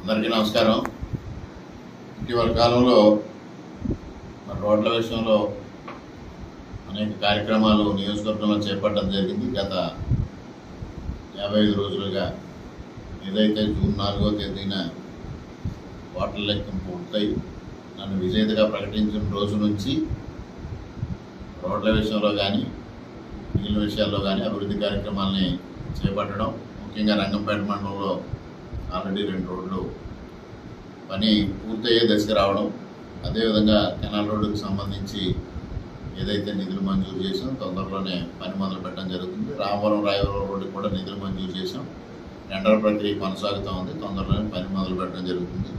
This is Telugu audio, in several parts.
అందరికీ నమస్కారం. ఇటీవల కాలంలో రోడ్ల విషయంలో అనేక కార్యక్రమాలు నియోజకవర్గంలో చేపట్టడం జరిగింది. గత 55 రోజులుగా ఏదైతే జూన్ 4వ తేదీన ఓట్ల లెక్కింపు పూర్తయి నన్ను విజేతగా ప్రకటించిన రోజు నుంచి రోడ్ల విషయంలో కానీ మిగిలిన విషయాల్లో కానీ అభివృద్ధి కార్యక్రమాలని చేపట్టడం, ముఖ్యంగా రంగంపేట మండలంలో ఆల్రెడీ 2 రోడ్లు పని పూర్తయ్యే దశకు రావడం, అదేవిధంగా కెనాల్ రోడ్డుకు సంబంధించి ఏదైతే నిధులు మంజూరు చేసాం తొందరలోనే పని మొదలు పెట్టడం జరుగుతుంది. రామవరం రాయవరం రోడ్డుకి కూడా నిధులు మంజూరు చేసాం. టెండర్ ప్రక్రియ కొనసాగుతూ ఉంది. తొందరలోనే పని మొదలు పెట్టడం జరుగుతుంది.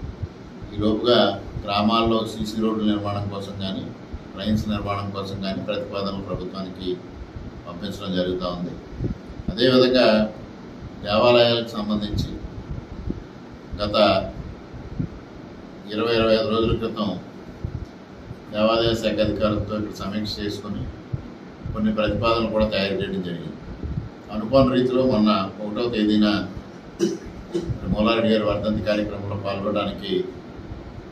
ఈలోపుగా గ్రామాల్లో సీసీ రోడ్ల నిర్మాణం కోసం కానీ డ్రైన్స్ నిర్మాణం కోసం కానీ ప్రతిపాదనలు ప్రభుత్వానికి పంపించడం జరుగుతూ ఉంది. అదేవిధంగా దేవాలయాలకు సంబంధించి గత 20-25 రోజుల క్రితం దేవాదాయ శాఖ అధికారులతో ఇక్కడ సమీక్ష చేసుకుని కొన్ని ప్రతిపాదనలు కూడా తయారు చేయడం జరిగింది. అనుకోని రీతిలో మొన్న 1వ తేదీన మూలారెడ్డి గారి వర్ధంతి కార్యక్రమంలో పాల్గొనడానికి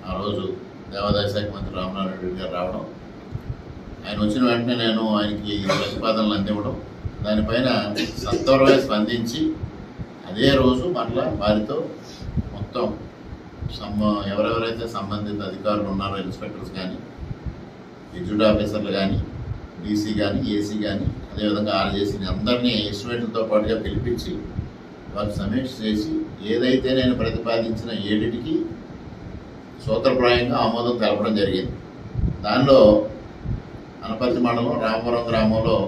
ఆ రోజు దేవాదాయ శాఖ మంత్రి రామనారాయణ రెడ్డి గారు రావడం, ఆయన వచ్చిన వెంటనే నేను ఆయనకి ప్రతిపాదనలు అందివ్వడం, దానిపైన సత్వరమే స్పందించి అదే రోజు మరలా వారితో మొత్తం ఎవరెవరైతే సంబంధిత అధికారులు ఉన్నారో ఇన్స్పెక్టర్స్ కానీ ఎగ్జిక్యూటివ్ ఆఫీసర్లు కానీ డీసీ కానీ ఏసీ కానీ అదేవిధంగా ఆర్జేసీని అందరినీ ఎస్టిమేట్లతో పాటుగా పిలిపించి వారికి సమీక్ష చేసి ఏదైతే నేను ప్రతిపాదించిన 7టికి సూత్రప్రాయంగా ఆమోదం తెలపడం జరిగింది. దానిలో అనపర్తి మండలం రామవరం గ్రామంలో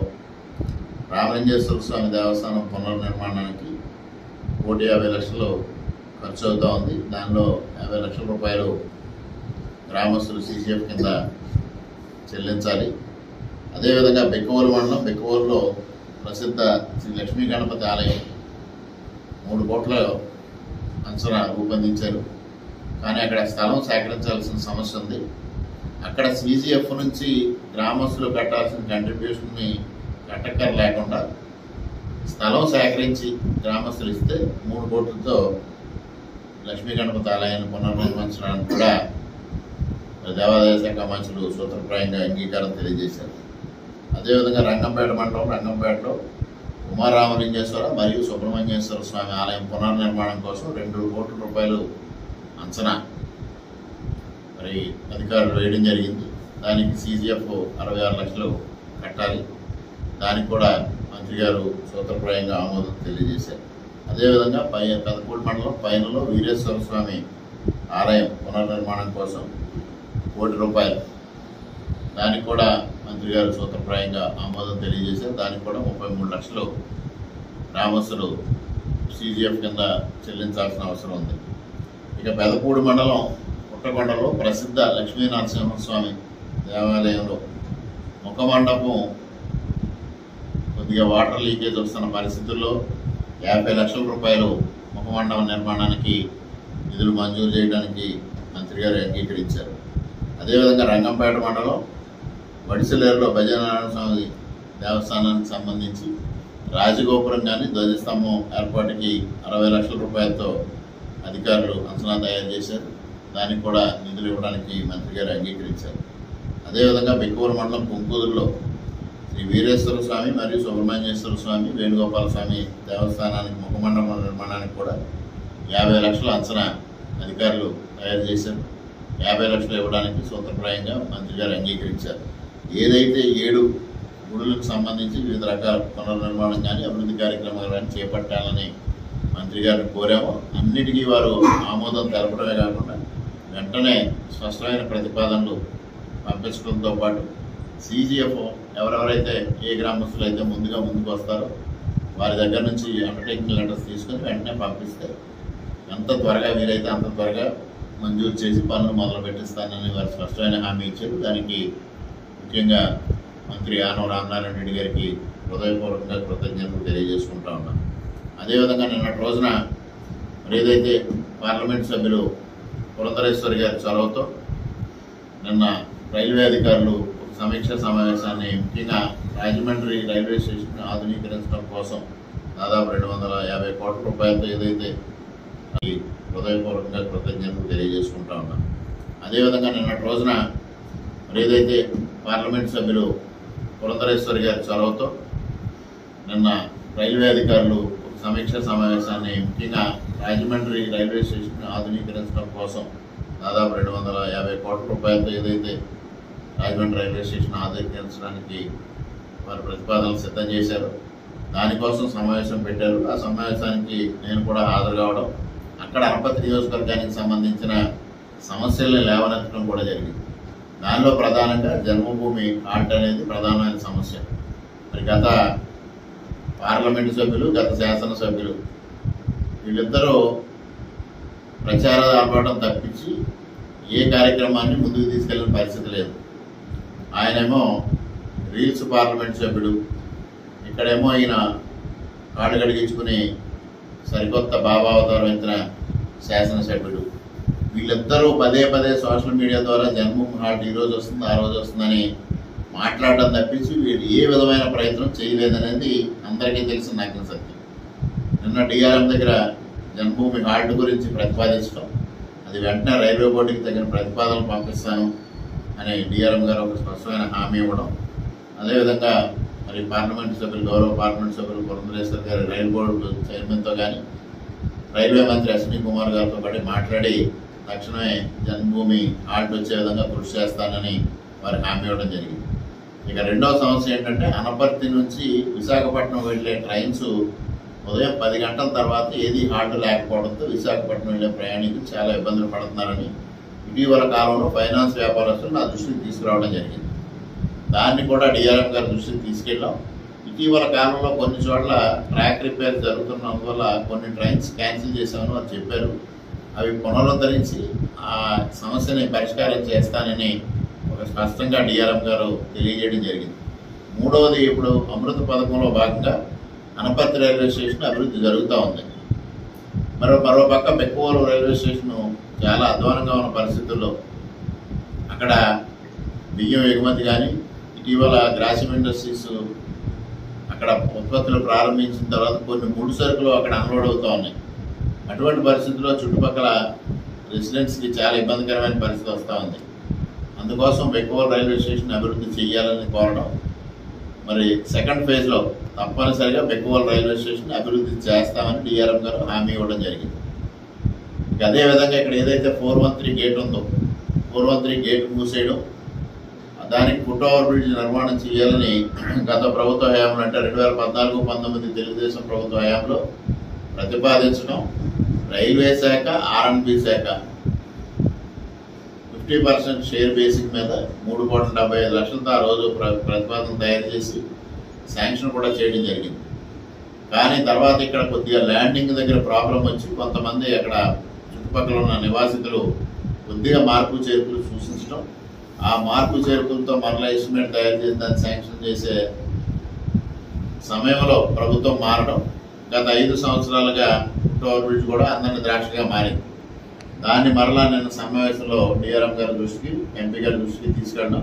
రామలింగేశ్వర స్వామి దేవస్థానం పునర్నిర్మాణానికి 1,50 లక్షలు ఖర్చు అవుతూ ఉంది. దానిలో 50 లక్షల రూపాయలు గ్రామస్తులు సీసీఎఫ్ కింద చెల్లించాలి. అదేవిధంగా బెక్కవోలు మండలం బెక్కవోలులో ప్రసిద్ధ శ్రీ లక్ష్మీ గణపతి ఆలయం 3 కోట్ల అంచనా రూపొందించారు. కానీ అక్కడ స్థలం సేకరించాల్సిన సమస్య ఉంది. అక్కడ సీజీఎఫ్ నుంచి గ్రామస్తులు కట్టాల్సిన కంట్రిబ్యూషన్ని కట్టక్కర లేకుండా స్థలం సేకరించి గ్రామస్తులు ఇస్తే 3 కోట్లతో లక్ష్మీ గణపతి ఆలయాన్ని పునర్నిర్మించడానికి కూడా దేవాదాయ శాఖ మంత్రులు సూత్రప్రాయంగా అంగీకారం తెలియజేశారు. అదేవిధంగా రంగంపేట మండలం రంగంపేటలో ఉమారామలింగేశ్వర మరియు సుబ్రహ్మణ్యేశ్వర స్వామి ఆలయం పునర్నిర్మాణం కోసం 2 కోట్ల రూపాయలు అంచనా మరి అధికారులు వేయడం జరిగింది. దానికి సీజీఎఫ్ 66 లక్షలు కట్టాలి. దానికి కూడా మంత్రి గారు సూత్రప్రాయంగా ఆమోదం తెలియజేశారు. అదేవిధంగా పెదపూడి మండలం పైనలో వీరేశ్వర స్వామి ఆలయం పునర్నిర్మాణం కోసం 1 కోటి రూపాయలు, దానికి కూడా మంత్రి గారు సూత్రప్రాయంగా ఆమోదం తెలియజేశారు. దానికి కూడా 33 లక్షలు గ్రామస్తులు సీజీఎఫ్ కింద చెల్లించాల్సిన అవసరం ఉంది. ఇక పెదపూడి మండలం పుట్టకొండలో ప్రసిద్ధ లక్ష్మీనరసింహస్వామి దేవాలయంలో ముఖ మండపం కొద్దిగా వాటర్ లీకేజ్ వస్తున్న పరిస్థితుల్లో 50 లక్షల రూపాయలు ముఖమండపం నిర్మాణానికి నిధులు మంజూరు చేయడానికి మంత్రి గారు అంగీకరించారు. అదేవిధంగా రంగంపేట మండలం వడిసెలేరులో భజనారాయణ స్వామి దేవస్థానానికి సంబంధించి రాజగోపురం కానీ ధ్వజస్తంభం ఏర్పాటుకి 60 లక్షల రూపాయలతో అధికారులు అంచనా తయారు చేశారు. దానికి కూడా నిధులు ఇవ్వడానికి మంత్రి గారు అంగీకరించారు. అదేవిధంగా బెక్కవోలు మండలం కుంకూరులో శ్రీ వీరేశ్వర స్వామి మరియు సుబ్రహ్మణ్యేశ్వర స్వామి వేణుగోపాల స్వామి దేవస్థానానికి ముఖమండపం నిర్మాణానికి కూడా 50 లక్షల అంచనా అధికారులు తయారు చేశారు. 50 లక్షలు ఇవ్వడానికి సూత్రప్రాయంగా మంత్రి గారు అంగీకరించారు. ఏదైతే 7 గుడులకు సంబంధించి వివిధ రకాల పునర్నిర్మాణం కానీ అభివృద్ధి కార్యక్రమాలు కానీ చేపట్టాలని మంత్రి గారిని కోరామో అన్నిటికీ వారు ఆమోదం తెలపడమే కాకుండా వెంటనే స్పష్టమైన ప్రతిపాదనలు పంపించడంతో పాటు సీజీఎఫ్ ఎవరెవరైతే ఏ గ్రామస్తులు అయితే ముందుకు వస్తారో వారి దగ్గర నుంచి అండర్టేకింగ్ లెటర్స్ తీసుకొని వెంటనే పంపిస్తే ఎంత త్వరగా వీలైతే అంత త్వరగా మంజూరు చేసి పనులు మొదలు పెట్టిస్తానని వారు స్పష్టమైన హామీ ఇచ్చారు. దానికి ముఖ్యంగా మంత్రి ఆనవ రామనారాయణ రెడ్డి గారికి హృదయపూర్వకంగా కృతజ్ఞతలు తెలియజేసుకుంటా ఉన్నాం. అదేవిధంగా నిన్నటి రోజున మరి ఏదైతే పార్లమెంట్ సభ్యులు పురంధరేశ్వరి గారి చొరవతో నిన్న రైల్వే అధికారులు సమీక్ష సమావేశాన్ని ముఖ్యంగా రాజమండ్రి రైల్వే స్టేషన్ ఆధునీకరించడం కోసం దాదాపు 250 కోట్ల రూపాయలతో ఏదైతే హృదయపూర్వకంగా కృతజ్ఞతలు తెలియజేసుకుంటా ఉన్నాను. అదేవిధంగా నిన్నటి రోజున మరి ఏదైతే పార్లమెంట్ సభ్యులు పురంధరేశ్వరి గారి చొరవతో నిన్న రైల్వే అధికారులు సమీక్ష సమావేశాన్ని ముఖ్యంగా రాజమండ్రి రైల్వే స్టేషన్ ఆధునీకరించడం కోసం దాదాపు 250 కోట్ల రూపాయలతో ఏదైతే రాజమండ్రి రైల్వే స్టేషన్ ఆధునీకరించడానికి వారు ప్రతిపాదనలు సిద్ధం చేశారు, దానికోసం సమావేశం పెట్టారు. ఆ సమావేశానికి నేను కూడా హాజరు కావడం, అక్కడ అనపర్తి నియోజకవర్గానికి సంబంధించిన సమస్యల్ని లేవనెత్తడం కూడా జరిగింది. దానిలో ప్రధానంగా జన్మభూమి హాల్ట్ అనేది ప్రధానమైన సమస్య. మరి గత పార్లమెంటు సభ్యులు, గత శాసనసభ్యులు వీళ్ళిద్దరూ ప్రచారాలు ఆపడం తప్పించి ఏ కార్యక్రమాన్ని ముందుకు తీసుకెళ్లిన పరిస్థితి లేదు. ఆయనేమో రీల్స్ పార్లమెంట్ సభ్యుడు, ఇక్కడేమో ఈయన కాళ్ళు కడిగించుకుని సరికొత్త భావావతారం ఎత్తిన శాసనసభ్యుడు. వీళ్ళిద్దరూ పదే పదే సోషల్ మీడియా ద్వారా జన్మభూమి హాల్ట్ ఈ రోజు వస్తుంది, ఆ రోజు వస్తుందని మాట్లాడడం తప్పించి వీళ్ళు ఏ విధమైన ప్రయత్నం చేయలేదనేది అందరికీ తెలిసిన నాకు సత్యం. నిన్న డిఆర్ఎం దగ్గర జన్మభూమి హాల్ట్ గురించి ప్రతిపాదించడం, అది వెంటనే రైల్వే బోర్డుకి తగిన ప్రతిపాదనలు పంపిస్తాను అని డిఆర్ఎం గారు ఒక స్పష్టమైన హామీ ఇవ్వడం, అదేవిధంగా మరి పార్లమెంటు సభ్యులు, గౌరవ పార్లమెంటు సభ్యులు పురంధరేశ్వరి గారి రైలు బోర్డు చైర్మన్తో కానీ రైల్వే మంత్రి అశ్విని కుమార్ గారితో పాటు మాట్లాడి తక్షణమే జన్మభూమి హాల్ట్ వచ్చే విధంగా కృషి చేస్తానని వారి హామీ ఇవ్వడం జరిగింది. ఇక రెండవ సమస్య ఏంటంటే అనపర్తి నుంచి విశాఖపట్నం వెళ్ళే ట్రైన్స్ ఉదయం 10 గంటల తర్వాత ఏది హాల్ట్ లేకపోవడంతో విశాఖపట్నం వెళ్ళే ప్రయాణికులు చాలా ఇబ్బందులు పడుతున్నారని ఇటీవల కాలంలో ఫైనాన్స్ వ్యాపారస్తులు నా దృష్టికి తీసుకురావడం జరిగింది. దాన్ని కూడా డిఆర్ఎం గారి దృష్టికి తీసుకెళ్ళాం. ఇటీవల కాలంలో కొన్ని చోట్ల ట్రాక్ రిపేర్ జరుగుతున్నందువల్ల కొన్ని ట్రైన్స్ క్యాన్సిల్ చేశామని వారు చెప్పారు. అవి పునరుద్ధరించి ఆ సమస్యని పరిష్కారం చేస్తానని ఒక స్పష్టంగా డిఆర్ఎం గారు తెలియజేయడం జరిగింది. మూడవది, ఇప్పుడు అమృత పథకంలో భాగంగా అనపర్తి రైల్వే స్టేషన్ అభివృద్ధి జరుగుతూ ఉంది. మరో పక్క బెక్కువోలు రైల్వే స్టేషన్ చాలా అధ్వానంగా ఉన్న పరిస్థితుల్లో అక్కడ బియ్యం ఎగుమతి కానీ, ఇటీవల గ్రాసిమ్ ఇండస్ట్రీస్ అక్కడ ఉత్పత్తులు ప్రారంభించిన తర్వాత కొన్ని ముడి సరుకులు అక్కడ అన్లోడ్ అవుతూ ఉన్నాయి. అటువంటి పరిస్థితుల్లో చుట్టుపక్కల రెసిడెంట్స్కి చాలా ఇబ్బందికరమైన పరిస్థితి వస్తూ ఉంది. అందుకోసం బెక్కువోలు రైల్వే స్టేషన్ అభివృద్ధి చేయాలని కోరడం, మరి సెకండ్ ఫేజ్లో తప్పనిసరిగా బెక్కువోలు రైల్వే స్టేషన్ అభివృద్ధి చేస్తామని డిఆర్ఎం గారు హామీ ఇవ్వడం జరిగింది. ఇక అదేవిధంగా ఇక్కడ ఏదైతే 413 గేట్ ఉందో, 413 గేట్ మూసేయడం, దానికి ఫుట్ ఓవర్ బ్రిడ్జ్ నిర్మాణం చేయాలని గత ప్రభుత్వ హయాంలో అంటే 2014-19 తెలుగుదేశం ప్రభుత్వ హయాంలో ప్రతిపాదించడం, రైల్వే శాఖ, ఆర్ఎండ్బి శాఖ 50% షేర్ బేసిక్ మీద 3,75,00,000తో ఆ రోజు ప్రతిపాదన తయారు చేసి శాంక్షన్ కూడా చేయడం జరిగింది. కానీ తర్వాత ఇక్కడ కొద్దిగా ల్యాండింగ్ దగ్గర ప్రాబ్లం వచ్చి కొంతమంది అక్కడ చుట్టుపక్కల ఉన్న నివాసితులు కొద్దిగా మార్పు చేర్పులు సూచించడం, ఆ మార్పు చేర్పులతో మరలా ఎస్టిమేట్ తయారు చేసి దాన్ని శాంక్షన్ చేసే సమయంలో ప్రభుత్వం మారడం, గత 5 సంవత్సరాలుగా ఫుట్ ఓవర్ బ్రిడ్జ్ కూడా అందరిని ద్రాక్షగా మారింది. దాన్ని మరలా నిన్న సమావేశంలో డిఆర్ఎం గారి దృష్టికి, ఎంపీ గారి దృష్టికి తీసుకెళ్ళడం,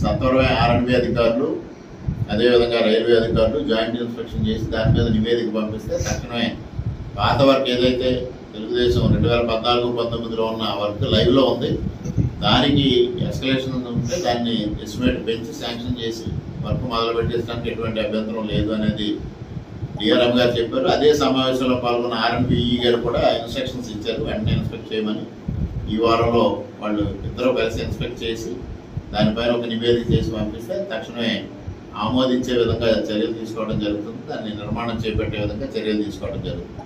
సత్వరమే ఆర్ఎండ్బి అధికారులు, అదేవిధంగా రైల్వే అధికారులు జాయింట్ ఇన్స్పెక్షన్ చేసి దాని మీద నివేదిక పంపిస్తే తక్షణమే పాత వర్క్ ఏదైతే తెలుగుదేశం 2014-19లో ఉన్న వర్క్ లైవ్లో ఉంది, దానికి ఎస్కలేషన్ ఉంటే దాన్ని ఎస్టిమేట్ పెంచి శాంక్షన్ చేసి వర్క్ మొదలు పెట్టేసడానికి ఎటువంటి అభ్యంతరం లేదు అనేది డిఆర్ఎం గారు చెప్పారు. అదే సమావేశంలో పాల్గొన్న ఆర్ఎండ్బిఈ గారు కూడా ఇన్స్ట్రక్షన్స్ ఇచ్చారు, వెంటనే ఇన్స్పెక్ట్ చేయమని. ఈ వారంలో వాళ్ళు ఇద్దరు కలిసి ఇన్స్పెక్ట్ చేసి దానిపైన ఒక నివేదిక చేసి పంపిస్తే తక్షణమే ఆమోదించే విధంగా చర్యలు తీసుకోవడం జరుగుతుంది, దాన్ని నిర్మాణం చేపట్టే విధంగా చర్యలు తీసుకోవడం జరుగుతుంది.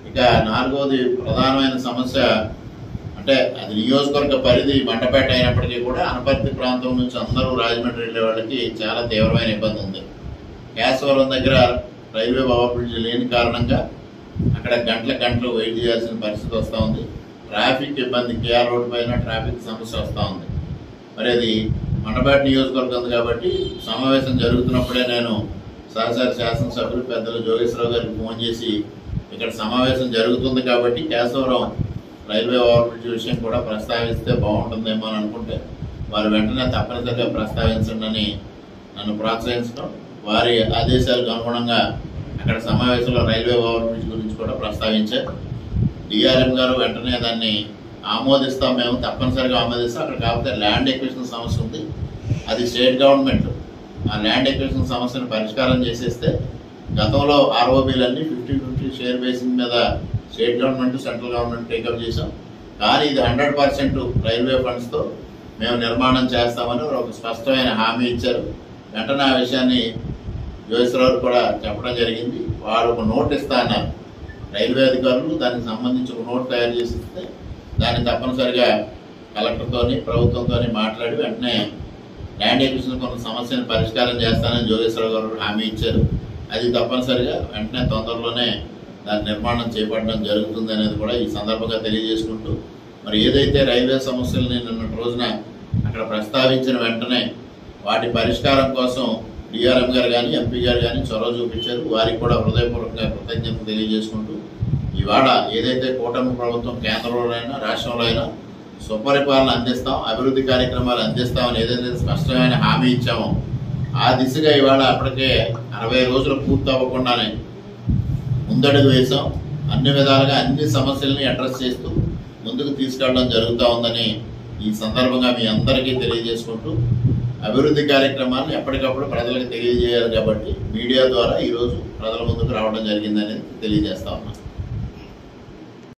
ఇక 4వది ప్రధానమైన సమస్య అంటే అది నియోజకవర్గ పరిధి మండపేట అయినప్పటికీ కూడా అనపర్తి ప్రాంతం నుంచి అందరూ రాజమండ్రి వెళ్ళే వాళ్ళకి చాలా తీవ్రమైన ఇబ్బంది ఉంది. కేశవరం దగ్గర రైల్వే ఓవర్ బ్రిడ్జ్ లేని కారణంగా అక్కడ గంటలు వెయిట్ చేయాల్సిన పరిస్థితి వస్తూ ఉంది. ట్రాఫిక్ ఇబ్బంది, కేఆర్ రోడ్ పైన ట్రాఫిక్ సమస్య వస్తూ ఉంది. మరి అది మండపేట నియోజకవర్గం ఉంది కాబట్టి సమావేశం జరుగుతున్నప్పుడే నేను సహచారి శాసనసభ్యులు పెద్దలు జోగేశ్వరరావు గారికి ఫోన్ చేసి ఇక్కడ సమావేశం జరుగుతుంది కాబట్టి కేశవరం రైల్వే ఓవర్ బ్రిడ్జ్ విషయం కూడా ప్రస్తావిస్తే బాగుంటుందేమో అని అనుకుంటే వారు వెంటనే తప్పనిసరిగా ప్రస్తావించండి అని నన్ను ప్రోత్సహించడం, వారి ఆదేశాలకు అనుగుణంగా అక్కడ సమావేశంలో రైల్వే ఓవర్ బ్రిడ్జ్ గురించి కూడా ప్రస్తావించారు. డిఆర్ఎం గారు వెంటనే దాన్ని ఆమోదిస్తాం, మేము తప్పనిసరిగా ఆమోదిస్తాం. అక్కడ కాకపోతే ల్యాండ్ ఎక్విజిషన్ సమస్య ఉంది, అది స్టేట్ గవర్నమెంట్ ఆ ల్యాండ్ ఎక్విజిషన్ సమస్యను పరిష్కారం చేసేస్తే గతంలో ఆర్ఓబీలన్నీ 50-50 షేర్ బేసిస్ మీద state government central government take up చేశాం. కానీ ఇది 100% రైల్వే ఫండ్స్తో మేము నిర్మాణం చేస్తామని ఒక స్పష్టమైన హామీ ఇచ్చారు. వెంటనే ఆ విషయాన్ని జోగేశ్వరరావు కూడా చెప్పడం జరిగింది. వారు ఒక నోట్ ఇస్తా అన్నారు. రైల్వే అధికారులు దానికి సంబంధించి ఒక నోట్ తయారు చేసి ఇస్తే దాన్ని తప్పనిసరిగా కలెక్టర్తోని ప్రభుత్వంతో మాట్లాడి వెంటనే ల్యాండ్ ఎక్విజిషన్ కొంత సమస్యను పరిష్కారం చేస్తానని జోగేశ్వరరావు గారు హామీ ఇచ్చారు. అది తప్పనిసరిగా వెంటనే తొందరలోనే దాని నిర్మాణం చేపట్టడం జరుగుతుంది అనేది కూడా ఈ సందర్భంగా తెలియజేసుకుంటూ, మరి ఏదైతే రైల్వే సమస్యలని నిన్నటి రోజున అక్కడ ప్రస్తావించిన వెంటనే వాటి పరిష్కారం కోసం డిఆర్ఎం గారు కానీ ఎంపీ గారు కానీ చొరవ చూపించారు. వారికి కూడా హృదయపూర్వకంగా కృతజ్ఞతలు తెలియజేసుకుంటూ, ఇవాళ ఏదైతే కూటమి ప్రభుత్వం కేంద్రంలో అయినా రాష్ట్రంలో అయినా సుపరిపాలన అందిస్తాం, అభివృద్ధి కార్యక్రమాలు అందిస్తామని ఏదైతే స్పష్టమైన హామీ ఇచ్చామో ఆ దిశగా ఇవాళ అప్పటికే 60 రోజులు పూర్తి అవ్వకుండానే ముందడుగు వేసాం. అన్ని విధాలుగా అన్ని సమస్యల్ని అడ్రస్ చేస్తూ ముందుకు తీసుకెళ్ళడం జరుగుతూ ఉందని ఈ సందర్భంగా మీ అందరికీ తెలియజేసుకుంటూ, అభివృద్ధి కార్యక్రమాలను ఎప్పటికప్పుడు ప్రజలకు తెలియజేయాలి కాబట్టి మీడియా ద్వారా ఈరోజు ప్రజల ముందుకు రావడం జరిగిందనేది తెలియజేస్తా ఉన్నాం.